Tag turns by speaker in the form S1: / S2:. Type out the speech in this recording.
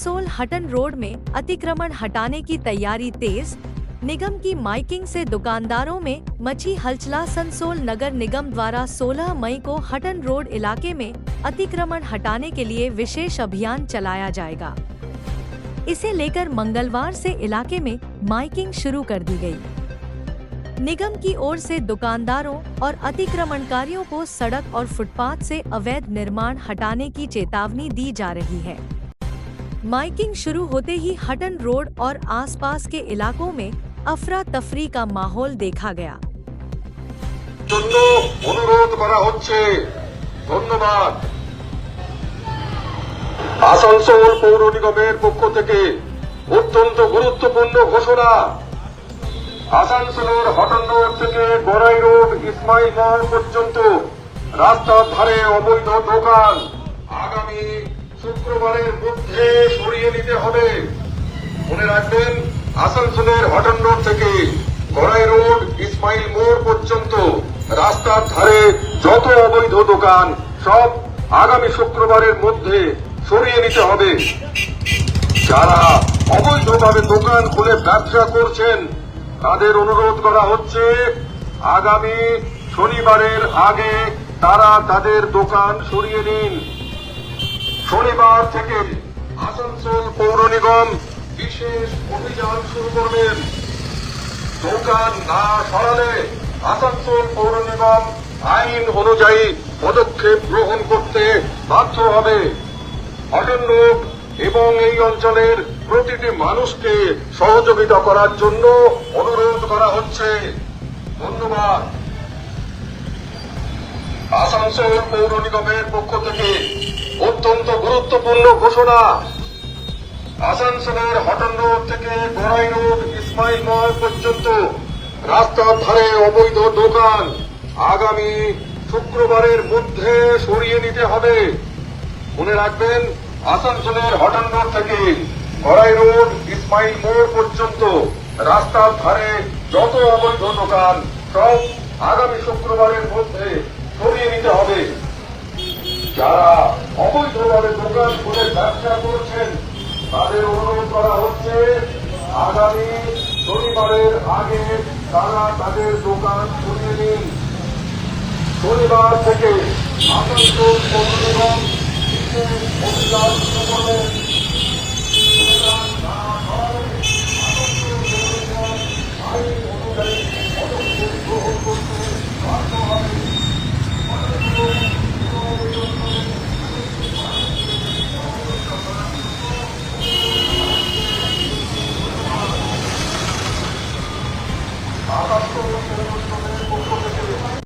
S1: आसनसोल हटन road में अतिक्रमण हटाने की तैयारी तेज। निगम की माइकिंग से दुकानदारों में मची हलचल। आसनसोल नगर निगम द्वारा 16 मई को हटन रोड इलाके में अतिक्रमण हटाने के लिए विशेष अभियान चलाया जाएगा। इसे लेकर मंगलवार से इलाके में माइकिंग शुरू कर दी गई। निगम की ओर से दुकानदारों और अतिक्रमणकारियों को सड़क और फुटपाथ से अवैध निर्माण हटाने की चेतावनी दी जा रही है। माइकिंग शुरू होते ही हटन रोड और आसपास के इलाकों में अफरा तफरी का माहौल देखा गया।
S2: अनुरोध करा होच्छे। धन्यवाद। आसानसोल पौर निगमेर पक्ष থেকে অত্যন্ত গুরুত্বপূর্ণ ঘোষণা। আসানসোলের হটন রোড থেকে গড়াই রোড ইসমাইল মোড় পর্যন্ত রাস্তার ধারে অবৈধ দোকান আগামী শুক্রবারের মধ্যে সরিয়ে নিতে হবে। মনে রাখবেন, আসানসোলের হটন রোড থেকে গড়াই রোড ইসমাইল মোড় পর্যন্ত রাস্তার ধারে যত অবৈধ দোকান সব আগামী শুক্রবারের মধ্যে সরিয়ে নিতে হবে। যারা অবৈধভাবে দোকান খুলে ব্যবসা করছেন তাদের অনুরোধ করা হচ্ছে আগামী শনিবারের আগে তারা তাদের দোকান সরিয়ে নিন। শনিবার থেকে আসানসোল পৌর নিগম বিশেষ অভিযান শুরু করবেন। দোকান না সরালে আসানসোল পৌর নিগম আইন অনুযায়ী পদক্ষেপ গ্রহণ করতে বাধ্য হবে। হটন রোড এবং এই অঞ্চলের প্রতিটি মানুষকে সহযোগিতা করার জন্য অনুরোধ করা হচ্ছে। ধন্যবাদ। আসানসোল পৌর নিগমের পক্ষ থেকে অত্যন্ত গুরুত্বপূর্ণ ঘোষণা। আসানসোলের হটন রোড থেকে গড়াই রোড ইসমাইল মোড় পর্যন্ত রাস্তার ধারে অবৈধ দোকান আগামী শুক্রবারের মধ্যে সরিয়ে নিতে হবে। মনে রাখবেন, আসানসোলের হটন রোড থেকে গড়াই রোড ইসমাইল মোড় পর্যন্ত রাস্তার ধারে যত অবৈধ দোকান সব আগামী শুক্রবারের মধ্যে সরিয়ে নিতে হবে। যারা অবৈধভাবে দোকান খুলে ব্যবসা করছেন তাদের অনুরোধ করা হচ্ছে আগামী শনিবারের আগে তারা তাদের দোকান সরিয়ে নিন। শনিবার থেকে আসানসোল পৌর নিগম বিশেষ অভিযান শুরু